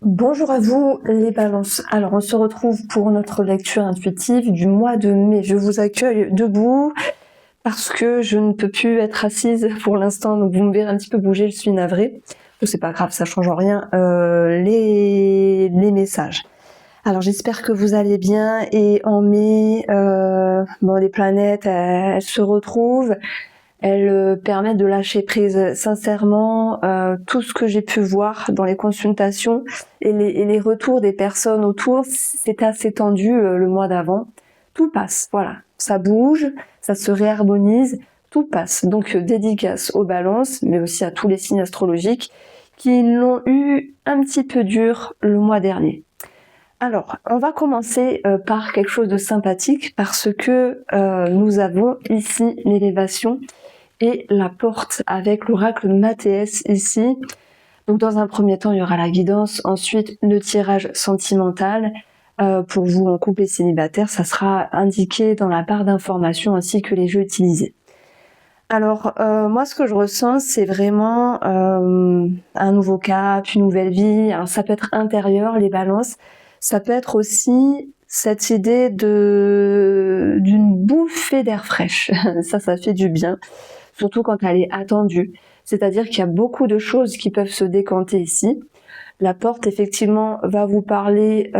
Bonjour à vous les balances. Alors on se retrouve pour notre lecture intuitive du mois de mai. Je vous accueille debout parce que je ne peux plus être assise pour l'instant, donc vous me verrez un petit peu bouger, je suis navrée. C'est pas grave, ça change en rien. Les messages. Alors j'espère que vous allez bien et en mai, les planètes elles se retrouvent. Elle permet de lâcher prise. Sincèrement, tout ce que j'ai pu voir dans les consultations et les retours des personnes autour, c'est assez tendu le mois d'avant. Tout passe, voilà. Ça bouge, ça se réharmonise, tout passe. Donc dédicace aux balances, mais aussi à tous les signes astrologiques qui l'ont eu un petit peu dur le mois dernier. Alors, on va commencer par quelque chose de sympathique parce que nous avons ici l'élévation et la porte avec l'oracle Mathéès ici. Donc dans un premier temps, il y aura la guidance, ensuite le tirage sentimental. Pour vous en couple et célibataire, ça sera indiqué dans la barre d'information ainsi que les jeux utilisés. Alors moi ce que je ressens, c'est vraiment un nouveau cap, une nouvelle vie. Alors ça peut être intérieur, les balances, ça peut être aussi cette idée d'une bouffée d'air fraîche. Ça fait du bien, surtout quand elle est attendue. C'est-à-dire qu'il y a beaucoup de choses qui peuvent se décanter ici. La porte, effectivement, va vous parler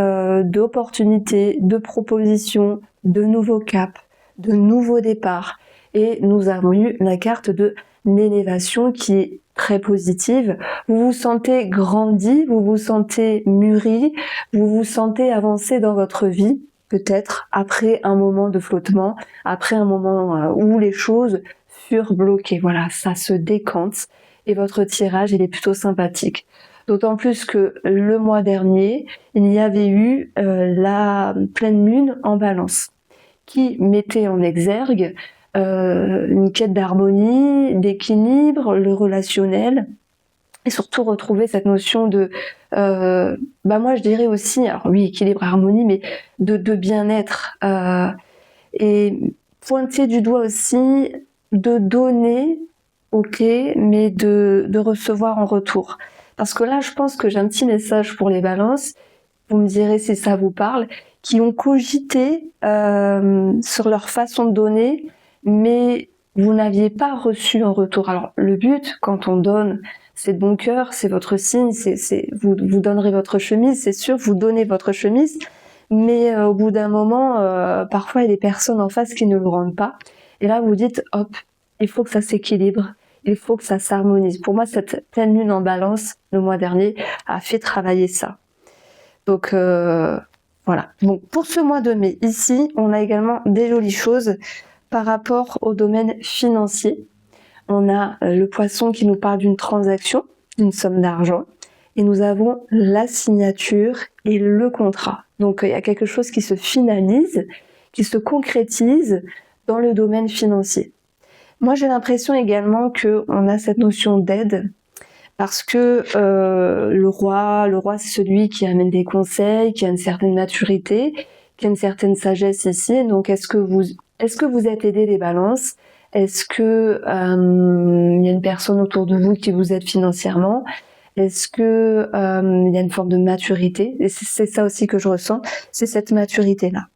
d'opportunités, de propositions, de nouveaux caps, de nouveaux départs. Et nous avons eu la carte de l'élévation qui est très positive. Vous vous sentez grandi, vous vous sentez mûri, vous vous sentez avancer dans votre vie, peut-être après un moment de flottement, après un moment où les choses furent bloquées. Voilà, ça se décante et votre tirage, il est plutôt sympathique. D'autant plus que le mois dernier, il y avait eu la pleine lune en balance qui mettait en exergue une quête d'harmonie, d'équilibre, le relationnel et surtout retrouver cette notion de moi je dirais aussi, alors oui, équilibre, harmonie, mais de bien-être et pointer du doigt aussi de donner, ok, mais de recevoir en retour. Parce que là, je pense que j'ai un petit message pour les balances, vous me direz si ça vous parle, qui ont cogité sur leur façon de donner, mais vous n'aviez pas reçu en retour. Alors le but, quand on donne, c'est de bon cœur, c'est votre signe, vous donnerez votre chemise, c'est sûr, vous donnez votre chemise, mais au bout d'un moment, parfois il y a des personnes en face qui ne le rendent pas. Et là, vous dites, hop, il faut que ça s'équilibre, il faut que ça s'harmonise. Pour moi, cette pleine lune en balance, le mois dernier, a fait travailler ça. Donc voilà. Donc pour ce mois de mai, ici, on a également des jolies choses par rapport au domaine financier. On a le poisson qui nous parle d'une transaction, d'une somme d'argent, et nous avons la signature et le contrat. Donc il y a quelque chose qui se finalise, qui se concrétise dans le domaine financier. Moi j'ai l'impression également qu'on a cette notion d'aide, parce que le roi c'est celui qui amène des conseils, qui a une certaine maturité, qui a une certaine sagesse ici. Donc est-ce que vous êtes aidé les balances? Est-ce que il y a une personne autour de vous qui vous aide financièrement? Est-ce que il y a une forme de maturité? Et c'est ça aussi que je ressens, c'est cette maturité-là.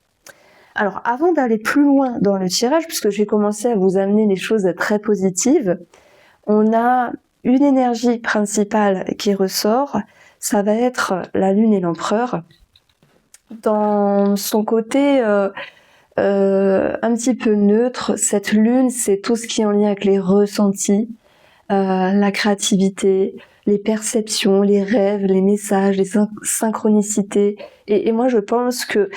Alors avant d'aller plus loin dans le tirage, puisque j'ai commencé à vous amener des choses très positives, on a une énergie principale qui ressort, ça va être la lune et l'empereur. Dans son côté un petit peu neutre, cette lune, c'est tout ce qui est en lien avec les ressentis, la créativité, les perceptions, les rêves, les messages, les synchronicités. Et moi, je pense que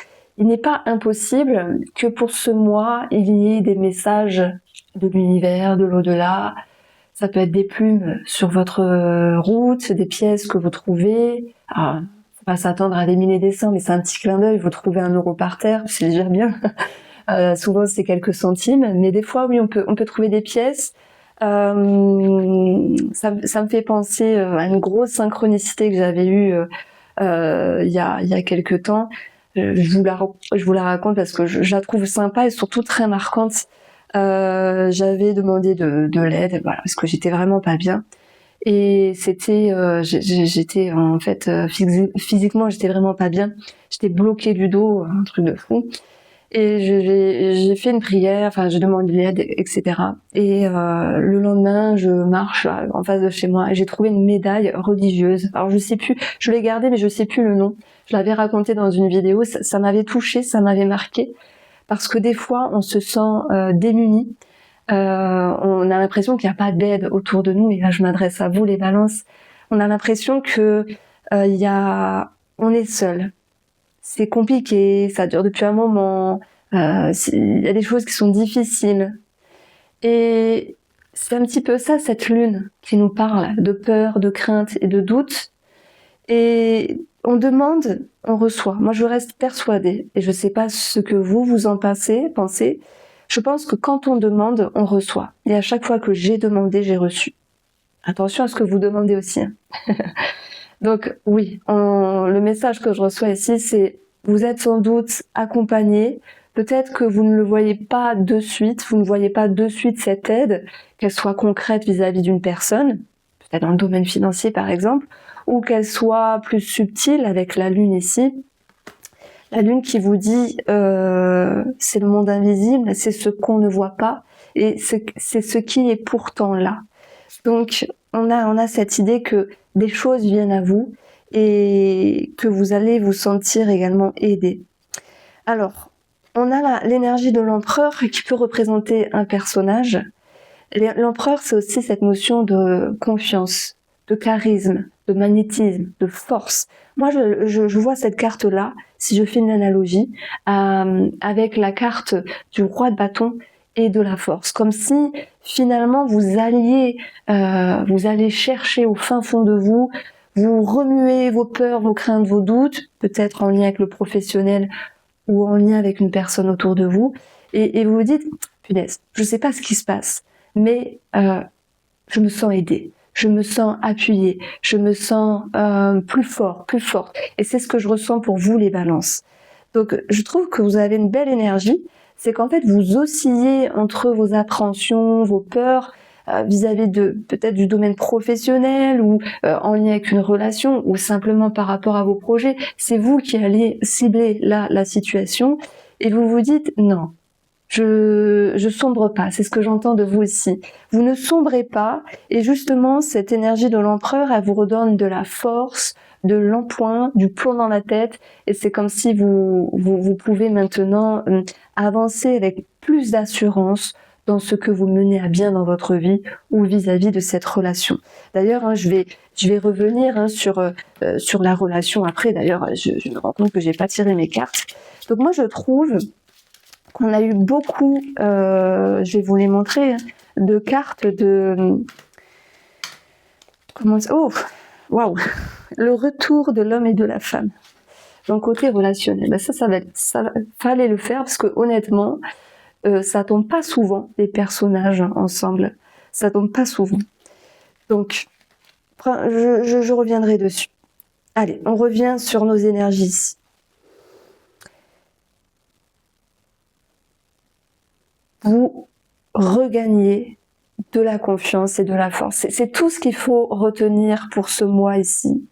il n'est pas impossible que pour ce mois, il y ait des messages de l'univers, de l'au-delà. Ça peut être des plumes sur votre route, des pièces que vous trouvez. Alors, faut pas s'attendre à des milliers et des cents, mais c'est un petit clin d'œil. Vous trouvez 1 euro par terre, c'est déjà bien. Souvent, c'est quelques centimes, mais des fois, oui, on peut trouver des pièces. Ça me fait penser à une grosse synchronicité que j'avais eue il y a quelques temps. Je vous la raconte parce que je la trouve sympa et surtout très marquante. J'avais demandé de l'aide, voilà, parce que j'étais vraiment pas bien. Et c'était, j'étais en fait physiquement, j'étais vraiment pas bien. J'étais bloquée du dos, un truc de fou. Et j'ai fait une prière, enfin je demande de l'aide, etc. Et le lendemain, je marche là, en face de chez moi et j'ai trouvé une médaille religieuse. Alors je sais plus, je l'ai gardée mais je sais plus le nom. Je l'avais raconté dans une vidéo, ça m'avait touchée, ça m'avait marqué parce que des fois on se sent démuni. On a l'impression qu'il n'y a pas d'aide autour de nous. Et là, je m'adresse à vous, les balances. On a l'impression que on est seul. C'est compliqué, ça dure depuis un moment. Il y a des choses qui sont difficiles. Et c'est un petit peu ça, cette lune qui nous parle de peur, de crainte et de doute. Et on demande, on reçoit. Moi, je reste persuadée, et je ne sais pas ce que vous en pensez. Je pense que quand on demande, on reçoit. Et à chaque fois que j'ai demandé, j'ai reçu. Attention à ce que vous demandez aussi. Donc oui, le message que je reçois ici, c'est vous êtes sans doute accompagné. Peut-être que vous ne le voyez pas de suite, vous ne voyez pas de suite cette aide, qu'elle soit concrète vis-à-vis d'une personne, peut-être dans le domaine financier par exemple, ou qu'elle soit plus subtile avec la lune ici. La lune qui vous dit c'est le monde invisible, c'est ce qu'on ne voit pas, et c'est ce qui est pourtant là. Donc on a cette idée que des choses viennent à vous et que vous allez vous sentir également aidé. Alors, on a l'énergie de l'empereur qui peut représenter un personnage. L'empereur, c'est aussi cette notion de confiance, de charisme, de magnétisme, de force. Moi, je vois cette carte-là, si je fais une analogie, avec la carte du roi de bâton et de la force. Comme si, finalement, vous allez chercher au fin fond de vous, vous remuez vos peurs, vos craintes, vos doutes, peut-être en lien avec le professionnel ou en lien avec une personne autour de vous, et vous vous dites, punaise, je sais pas ce qui se passe, mais je me sens aidée, je me sens appuyée, je me sens plus fort, plus forte. Et c'est ce que je ressens pour vous, les balances. Donc je trouve que vous avez une belle énergie, c'est qu'en fait vous oscillez entre vos appréhensions, vos peurs, vis-à-vis de peut-être du domaine professionnel ou en lien avec une relation ou simplement par rapport à vos projets. C'est vous qui allez cibler la situation et vous vous dites non, je sombre pas, c'est ce que j'entends de vous aussi. Vous ne sombrez pas, et justement, cette énergie de l'empereur, elle vous redonne de la force, de l'empoint, du plomb dans la tête, et c'est comme si vous pouvez maintenant avancer avec plus d'assurance dans ce que vous menez à bien dans votre vie ou vis-à-vis de cette relation. D'ailleurs, je vais revenir sur la relation après. D'ailleurs, je me rends compte que j'ai pas tiré mes cartes. Donc moi, je trouve qu'on a eu beaucoup, je vais vous les montrer, de cartes de... Oh, waouh, le retour de l'homme et de la femme. Donc côté relationnel, ça fallait le faire parce que honnêtement, ça tombe pas souvent les personnages ensemble, ça tombe pas souvent. Donc je reviendrai dessus. Allez, on revient sur nos énergies ici. Vous regagnez de la confiance et de la force. C'est tout ce qu'il faut retenir pour ce mois ici.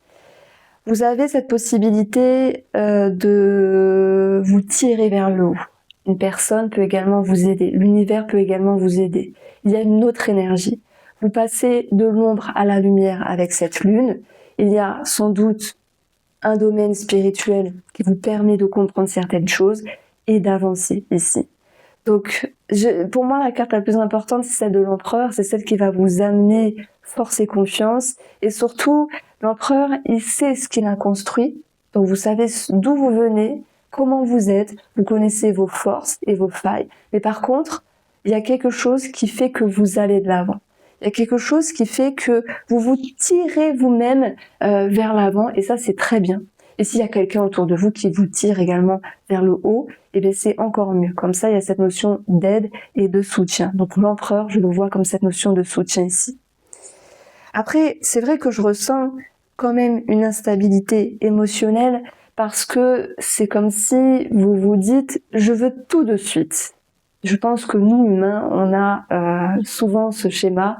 Vous avez cette possibilité de vous tirer vers le haut. Une personne peut également vous aider. L'univers peut également vous aider. Il y a une autre énergie. Vous passez de l'ombre à la lumière avec cette lune. Il y a sans doute un domaine spirituel qui vous permet de comprendre certaines choses et d'avancer ici. Donc, pour moi, la carte la plus importante, c'est celle de l'empereur, c'est celle qui va vous amener force et confiance. Et surtout, l'empereur, il sait ce qu'il a construit. Donc, vous savez d'où vous venez, comment vous êtes, vous connaissez vos forces et vos failles. Mais par contre, il y a quelque chose qui fait que vous allez de l'avant. Il y a quelque chose qui fait que vous vous tirez vous-même vers l'avant. Et ça, c'est très bien. Et s'il y a quelqu'un autour de vous qui vous tire également vers le haut, eh bien c'est encore mieux. Comme ça, il y a cette notion d'aide et de soutien. Donc l'empereur, je le vois comme cette notion de soutien ici. Après, c'est vrai que je ressens quand même une instabilité émotionnelle parce que c'est comme si vous vous dites « je veux tout de suite ». Je pense que nous, humains, on a souvent ce schéma.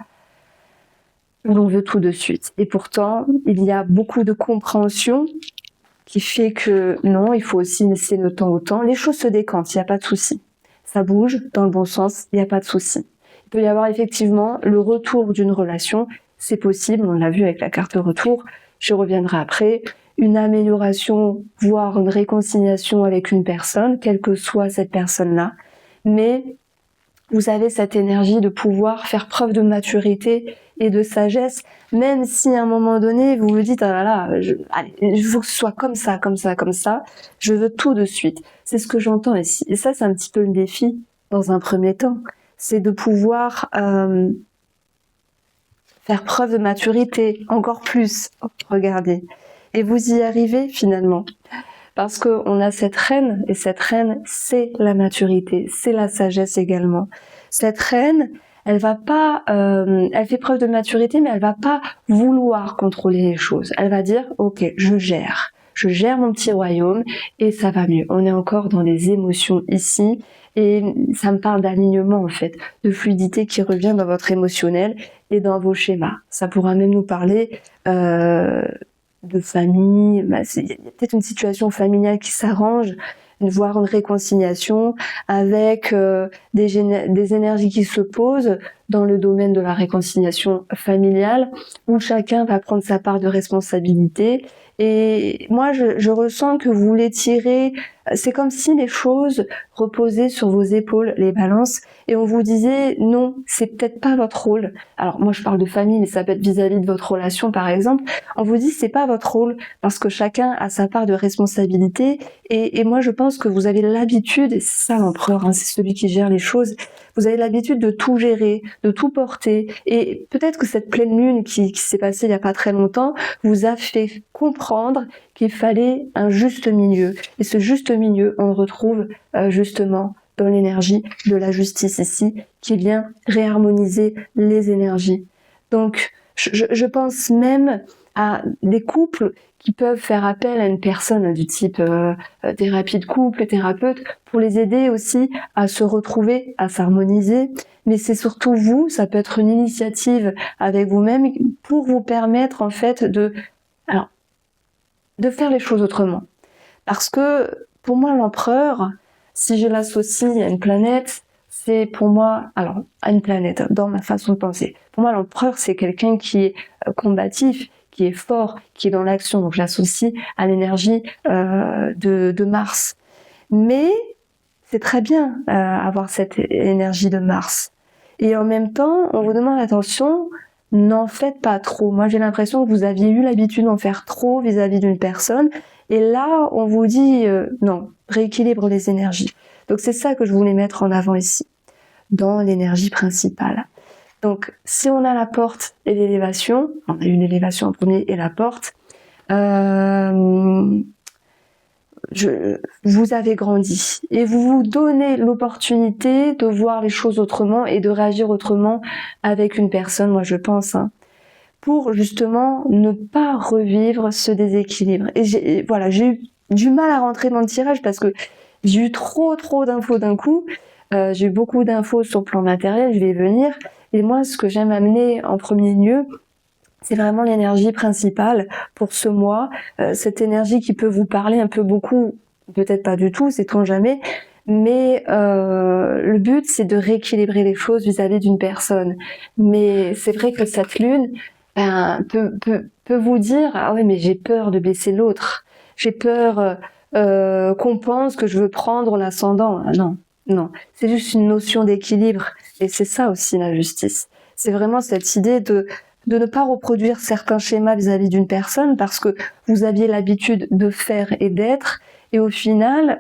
où l'on veut tout de suite. Et pourtant, il y a beaucoup de compréhension qui fait que non, il faut aussi laisser le temps au temps. Les choses se décantent, il n'y a pas de souci. Ça bouge dans le bon sens, il n'y a pas de souci. Il peut y avoir effectivement le retour d'une relation, c'est possible, on l'a vu avec la carte retour, je reviendrai après, une amélioration, voire une réconciliation avec une personne, quelle que soit cette personne-là, mais vous avez cette énergie de pouvoir faire preuve de maturité et de sagesse, même si à un moment donné, vous vous dites, ah là là, allez, il faut que ce soit comme ça, comme ça, comme ça, je veux tout de suite. C'est ce que j'entends ici. Et ça, c'est un petit peu le défi, dans un premier temps. C'est de pouvoir faire preuve de maturité, encore plus. Regardez. Et vous y arrivez, finalement. Parce qu'on a cette reine, et cette reine, c'est la maturité, c'est la sagesse également. Cette reine, elle va pas, elle fait preuve de maturité, mais elle va pas vouloir contrôler les choses. Elle va dire, ok, je gère mon petit royaume et ça va mieux. On est encore dans les émotions ici et ça me parle d'alignement en fait, de fluidité qui revient dans votre émotionnel et dans vos schémas. Ça pourra même nous parler de famille, il y a peut-être une situation familiale qui s'arrange, voire une réconciliation avec des énergies qui se posent dans le domaine de la réconciliation familiale, où chacun va prendre sa part de responsabilité. Et moi, je ressens que vous voulez tirer, c'est comme si les choses reposaient sur vos épaules, les balances, et on vous disait non, c'est peut-être pas votre rôle. Alors moi, je parle de famille, mais ça peut être vis-à-vis de votre relation, par exemple. On vous dit c'est pas votre rôle, parce que chacun a sa part de responsabilité, et moi, je pense que vous avez l'habitude, et c'est ça l'empereur, hein, c'est celui qui gère les choses, vous avez l'habitude de tout gérer, de tout porter, et peut-être que cette pleine lune qui s'est passée il y a pas très longtemps vous a fait comprendre qu'il fallait un juste milieu. Et ce juste milieu, on le retrouve justement dans l'énergie de la justice ici, qui vient réharmoniser les énergies. Donc, je pense même à des couples qui peuvent faire appel à une personne du type thérapie de couple, thérapeute, pour les aider aussi à se retrouver, à s'harmoniser. Mais c'est surtout vous, ça peut être une initiative avec vous-même pour vous permettre en fait de faire les choses autrement. Parce que pour moi, l'empereur, si je l'associe à une planète, c'est pour moi, alors à une planète, dans ma façon de penser. Pour moi, l'empereur, c'est quelqu'un qui est combatif, qui est fort, qui est dans l'action. Donc, je l'associe à l'énergie de Mars. Mais c'est très bien avoir cette énergie de Mars. Et en même temps, on vous demande attention, n'en faites pas trop. Moi, j'ai l'impression que vous aviez eu l'habitude d'en faire trop vis-à-vis d'une personne. Et là, on vous dit non, rééquilibre les énergies. Donc, c'est ça que je voulais mettre en avant ici, dans l'énergie principale. Donc, si on a la porte et l'élévation, on a eu l'élévation en premier et la porte, vous avez grandi et vous vous donnez l'opportunité de voir les choses autrement et de réagir autrement avec une personne, moi je pense, hein, pour justement ne pas revivre ce déséquilibre. Et j'ai eu du mal à rentrer dans le tirage parce que j'ai eu trop d'infos d'un coup. J'ai eu beaucoup d'infos sur le plan matériel, je vais y venir. Et moi, ce que j'aime amener en premier lieu, c'est vraiment l'énergie principale pour ce mois, cette énergie qui peut vous parler un peu beaucoup, peut-être pas du tout, sait-on jamais, mais le but c'est de rééquilibrer les choses vis-à-vis d'une personne. Mais c'est vrai que cette lune peut vous dire ah ouais mais j'ai peur de blesser l'autre, j'ai peur qu'on pense que je veux prendre l'ascendant. Ah non, c'est juste une notion d'équilibre et c'est ça aussi la justice. C'est vraiment cette idée de ne pas reproduire certains schémas vis-à-vis d'une personne parce que vous aviez l'habitude de faire et d'être, et au final,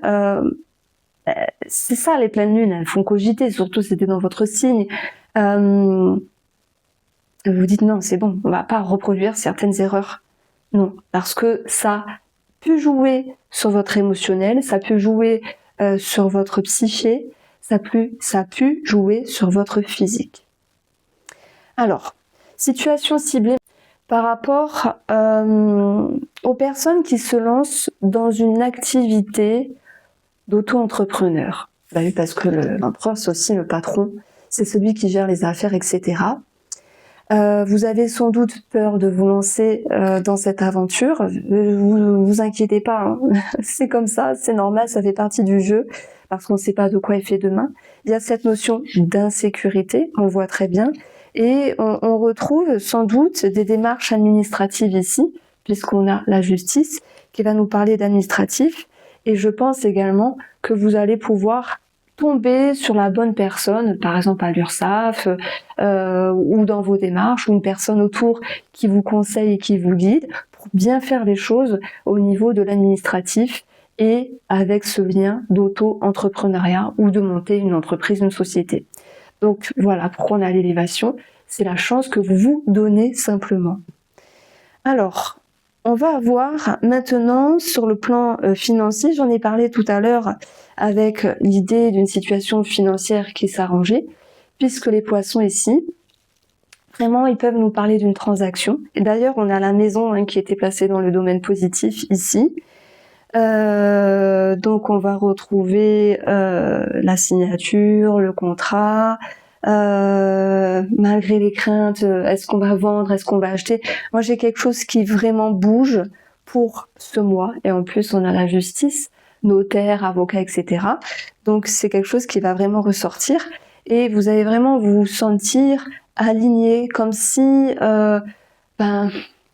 c'est ça les pleines lunes, elles font cogiter, surtout c'était dans votre signe. Vous dites non, c'est bon, on va pas reproduire certaines erreurs. Non, parce que ça peut jouer sur votre émotionnel, ça peut jouer sur votre psyché, ça peut jouer sur votre physique. Alors, situation ciblée par rapport aux personnes qui se lancent dans une activité d'auto-entrepreneur. Bah oui, parce que l'empereur, c'est aussi le patron, c'est celui qui gère les affaires, etc. Vous avez sans doute peur de vous lancer dans cette aventure. Vous inquiétez pas, hein. C'est comme ça, c'est normal, ça fait partie du jeu, parce qu'on ne sait pas de quoi est fait demain. Il y a cette notion d'insécurité, on voit très bien, et on retrouve sans doute des démarches administratives ici, puisqu'on a la justice qui va nous parler d'administratif, et je pense également que vous allez pouvoir tomber sur la bonne personne, par exemple à l'URSSAF, ou dans vos démarches, ou une personne autour qui vous conseille et qui vous guide pour bien faire les choses au niveau de l'administratif et avec ce lien d'auto-entrepreneuriat ou de monter une entreprise, une société. Donc voilà, pourquoi on a l'élévation, c'est la chance que vous vous donnez simplement. Alors, on va avoir maintenant sur le plan financier, j'en ai parlé tout à l'heure avec l'idée d'une situation financière qui s'arrangeait, puisque les poissons ici, vraiment, ils peuvent nous parler d'une transaction. Et d'ailleurs, on a la maison qui était placée dans le domaine positif ici. Donc, on va retrouver la signature, le contrat. Malgré les craintes, est-ce qu'on va vendre, est-ce qu'on va acheter? Moi, j'ai quelque chose qui vraiment bouge pour ce mois. Et en plus, on a la justice, notaire, avocat, etc. Donc, c'est quelque chose qui va vraiment ressortir. Et vous allez vraiment vous sentir aligné, comme si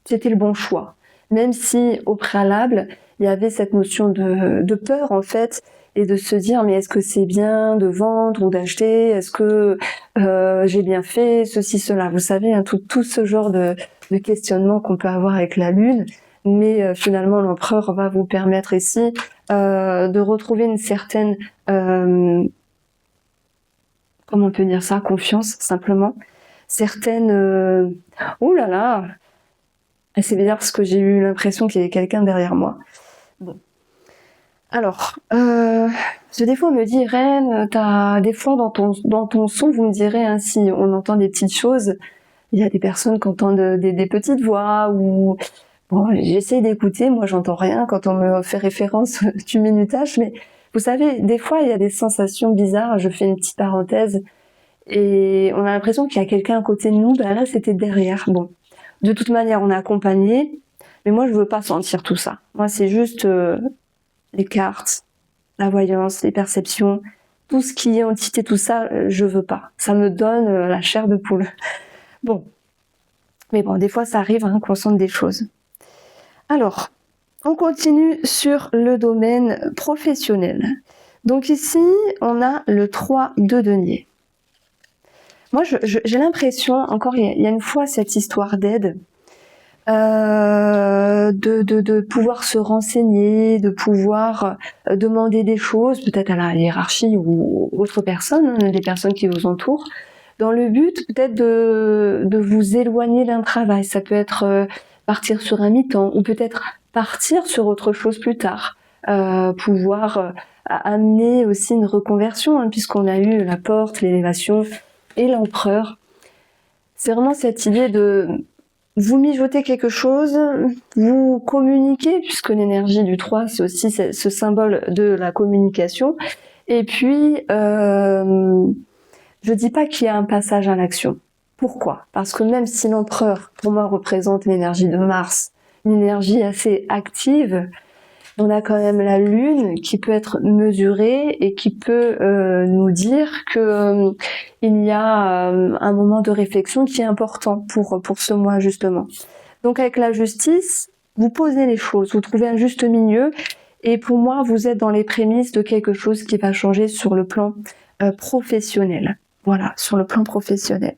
c'était le bon choix. Même si, au préalable, il y avait cette notion de peur, en fait, et de se dire, mais est-ce que c'est bien de vendre ou d'acheter? Est-ce que j'ai bien fait ceci, cela? Vous savez, hein, tout ce genre de questionnement qu'on peut avoir avec la Lune. Mais finalement, l'empereur va vous permettre ici de retrouver une certaine, comment on peut dire ça, confiance, simplement. Certaines... Oh là là! C'est bizarre parce que j'ai eu l'impression qu'il y avait quelqu'un derrière moi. Bon. Alors, des fois on me dit, Reine, des fois dans ton son, vous me direz, hein, si on entend des petites choses, il y a des personnes qui entendent des petites voix, ou bon, j'essaie d'écouter, moi j'entends rien quand on me fait référence du minutage, mais vous savez, des fois il y a des sensations bizarres, je fais une petite parenthèse, et on a l'impression qu'il y a quelqu'un à côté de nous, ben là c'était derrière. Bon, de toute manière on est accompagné, mais moi je veux pas sentir tout ça. Moi c'est juste les cartes, la voyance, les perceptions, tout ce qui est entité, tout ça, je veux pas. Ça me donne la chair de poule. Bon. Mais bon, des fois ça arrive hein, qu'on sente des choses. Alors, on continue sur le domaine professionnel. Donc ici, on a le 3 de denier. Moi, j'ai l'impression, encore, il y a une fois cette histoire d'aide, de pouvoir se renseigner, de pouvoir demander des choses, peut-être à la hiérarchie ou autres personnes, des personnes qui vous entourent, dans le but peut-être de vous éloigner d'un travail. Ça peut être partir sur un mi-temps, ou peut-être partir sur autre chose plus tard, pouvoir amener aussi une reconversion, hein, puisqu'on a eu la porte, l'élévation et l'empereur. C'est vraiment cette idée de vous mijotez quelque chose, vous communiquez, puisque l'énergie du 3, c'est aussi ce symbole de la communication. Et puis, je dis pas qu'il y a un passage à l'action. Pourquoi? Parce que même si l'empereur, pour moi, représente l'énergie de Mars, une énergie assez active, on a quand même la Lune qui peut être mesurée et qui peut nous dire que il y a un moment de réflexion qui est important pour ce mois justement. Donc avec la justice, vous posez les choses, vous trouvez un juste milieu, et pour moi vous êtes dans les prémices de quelque chose qui va changer sur le plan professionnel. Voilà, sur le plan professionnel.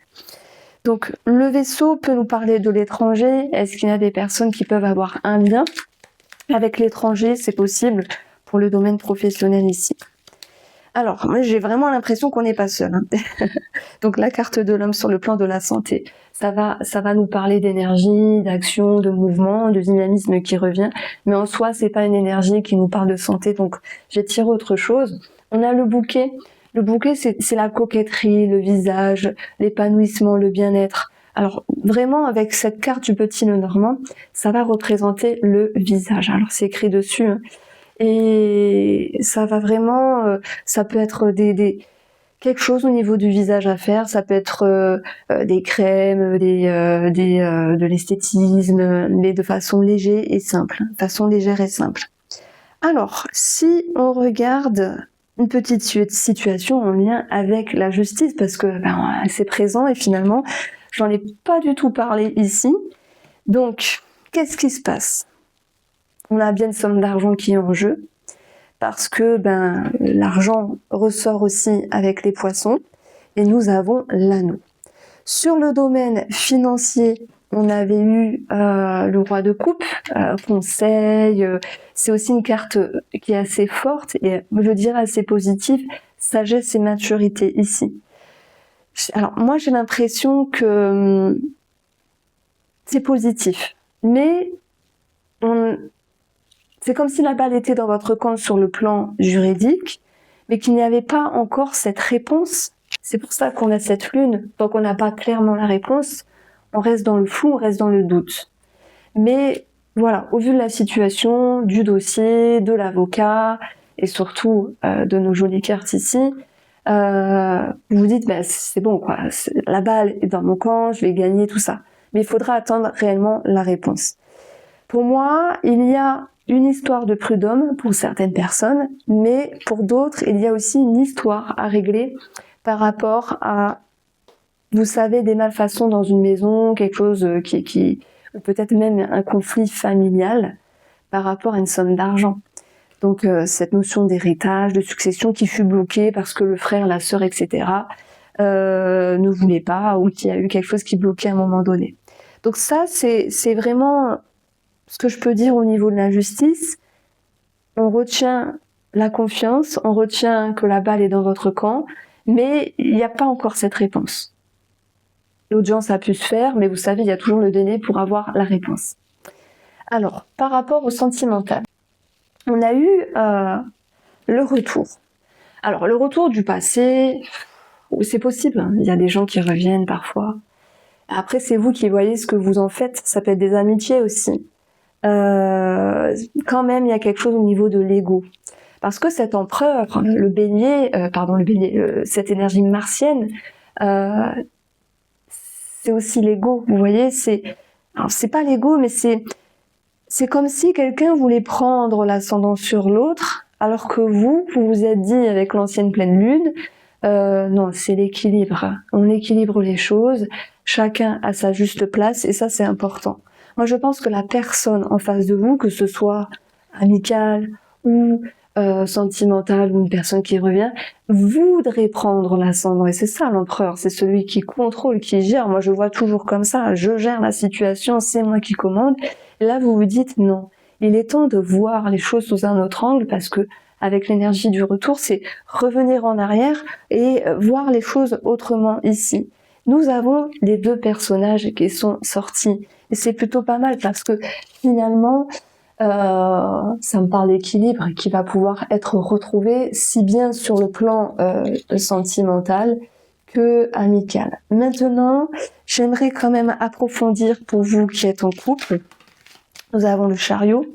Donc le vaisseau peut nous parler de l'étranger. Est-ce qu'il y a des personnes qui peuvent avoir un lien avec l'étranger? C'est possible pour le domaine professionnel ici. Alors, moi j'ai vraiment l'impression qu'on n'est pas seul. Hein. Donc la carte de l'homme sur le plan de la santé, ça va nous parler d'énergie, d'action, de mouvement, de dynamisme qui revient. Mais en soi, c'est pas une énergie qui nous parle de santé. Donc j'ai tiré autre chose. On a le bouquet. Le bouquet, c'est la coquetterie, le visage, l'épanouissement, le bien-être. Alors vraiment, avec cette carte du petit Lenormand, ça va représenter le visage. Alors c'est écrit dessus, hein. Et ça va vraiment, ça peut être des quelque chose au niveau du visage à faire. Ça peut être des crèmes, de l'esthétisme, mais de façon légère et simple. Alors, si on regarde une petite situation en lien avec la justice, parce que c'est présent et finalement, j'en ai pas du tout parlé ici. Donc, qu'est-ce qui se passe? On a bien une somme d'argent qui est en jeu, parce que l'argent ressort aussi avec les poissons, et nous avons l'anneau. Sur le domaine financier, on avait eu le roi de coupe, conseil, c'est aussi une carte qui est assez forte, et je dirais assez positive, sagesse et maturité ici. Alors moi j'ai l'impression que c'est positif, mais c'est comme si la balle était dans votre camp sur le plan juridique, mais qu'il n'y avait pas encore cette réponse. C'est pour ça qu'on a cette lune. Tant qu'on n'a pas clairement la réponse, on reste dans le flou, on reste dans le doute. Mais voilà, au vu de la situation, du dossier, de l'avocat, et surtout de nos jolies cartes ici, vous vous dites, c'est bon, quoi. La balle est dans mon camp, je vais gagner, tout ça. Mais il faudra attendre réellement la réponse. Pour moi, il y a une histoire de prud'homme pour certaines personnes, mais pour d'autres, il y a aussi une histoire à régler par rapport à, vous savez, des malfaçons dans une maison, quelque chose qui ou peut-être même un conflit familial par rapport à une somme d'argent. Donc cette notion d'héritage, de succession qui fut bloquée parce que le frère, la sœur, etc. Ne voulait pas, ou qu'il y a eu quelque chose qui bloquait à un moment donné. Donc ça, c'est vraiment ce que je peux dire au niveau de l'injustice. On retient la confiance, on retient que la balle est dans votre camp, mais il n'y a pas encore cette réponse. L'audience a pu se faire, mais vous savez, il y a toujours le délai pour avoir la réponse. Alors, par rapport au sentimental, on a eu le retour. Alors, le retour du passé, c'est possible, hein. Il y a des gens qui reviennent parfois. Après, c'est vous qui voyez ce que vous en faites. Ça peut être des amitiés aussi. Quand même, il y a quelque chose au niveau de l'ego. Parce que cet empereur, cette énergie martienne, c'est aussi l'ego. Vous voyez, alors c'est pas l'ego, mais c'est comme si quelqu'un voulait prendre l'ascendant sur l'autre, alors que vous vous êtes dit avec l'ancienne pleine lune, non, c'est l'équilibre. On équilibre les choses, chacun a sa juste place, et ça c'est important. Moi je pense que la personne en face de vous, que ce soit amicale ou sentimentale ou une personne qui revient, voudrait prendre l'ascendant. Et c'est ça l'empereur, c'est celui qui contrôle, qui gère. Moi je vois toujours comme ça, je gère la situation, c'est moi qui commande. Et là vous vous dites non, il est temps de voir les choses sous un autre angle, parce que avec l'énergie du retour, c'est revenir en arrière et voir les choses autrement ici. Nous avons les deux personnages qui sont sortis. Et c'est plutôt pas mal, parce que finalement, ça me parle d'équilibre qui va pouvoir être retrouvé si bien sur le plan sentimental que amical. Maintenant, j'aimerais quand même approfondir pour vous qui êtes en couple. Nous avons le chariot.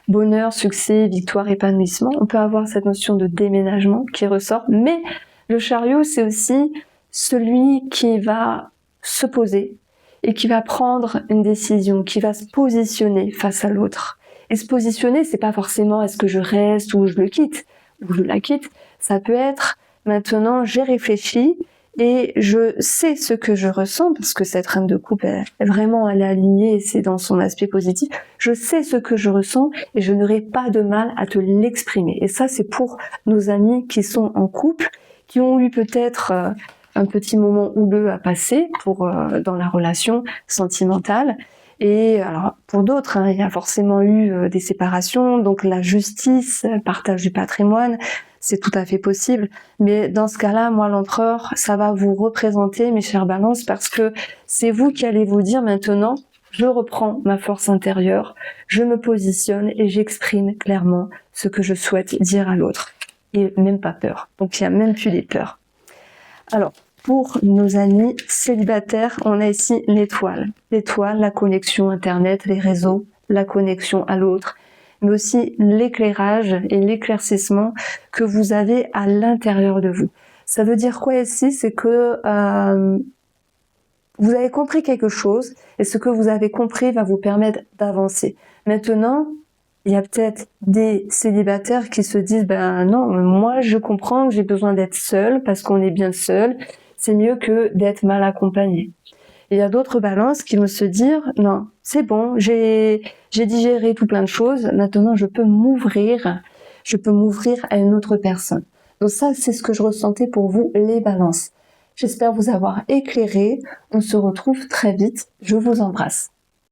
Bonheur, succès, victoire, épanouissement. On peut avoir cette notion de déménagement qui ressort, mais le chariot, c'est aussi celui qui va se poser et qui va prendre une décision, qui va se positionner face à l'autre. Et se positionner, c'est pas forcément est-ce que je reste ou je le quitte, ou je la quitte. Ça peut être maintenant j'ai réfléchi et je sais ce que je ressens, parce que cette reine de coupe, elle est alignée et c'est dans son aspect positif. Je sais ce que je ressens et je n'aurai pas de mal à te l'exprimer. Et ça, c'est pour nos amis qui sont en couple, qui ont eu peut-être un petit moment ou deux à passer dans la relation sentimentale. Et alors pour d'autres, il y a forcément eu des séparations, donc la justice, partage du patrimoine, c'est tout à fait possible. Mais dans ce cas-là, moi l'empereur, ça va vous représenter, mes chers balances, parce que c'est vous qui allez vous dire maintenant, je reprends ma force intérieure, je me positionne et j'exprime clairement ce que je souhaite dire à l'autre. Et même pas peur. Donc il n'y a même plus les peurs. Alors, pour nos amis célibataires, on a ici l'étoile. L'étoile, la connexion Internet, les réseaux, la connexion à l'autre, mais aussi l'éclairage et l'éclaircissement que vous avez à l'intérieur de vous. Ça veut dire quoi ici? C'est que vous avez compris quelque chose et ce que vous avez compris va vous permettre d'avancer. Maintenant, il y a peut-être des célibataires qui se disent ben non, moi je comprends que j'ai besoin d'être seule parce qu'on est bien seul, c'est mieux que d'être mal accompagné. Et il y a d'autres balances qui vont se dire non, c'est bon, j'ai digéré tout plein de choses, maintenant je peux m'ouvrir à une autre personne. Donc ça, c'est ce que je ressentais pour vous, les balances. J'espère vous avoir éclairé. On se retrouve très vite. Je vous embrasse.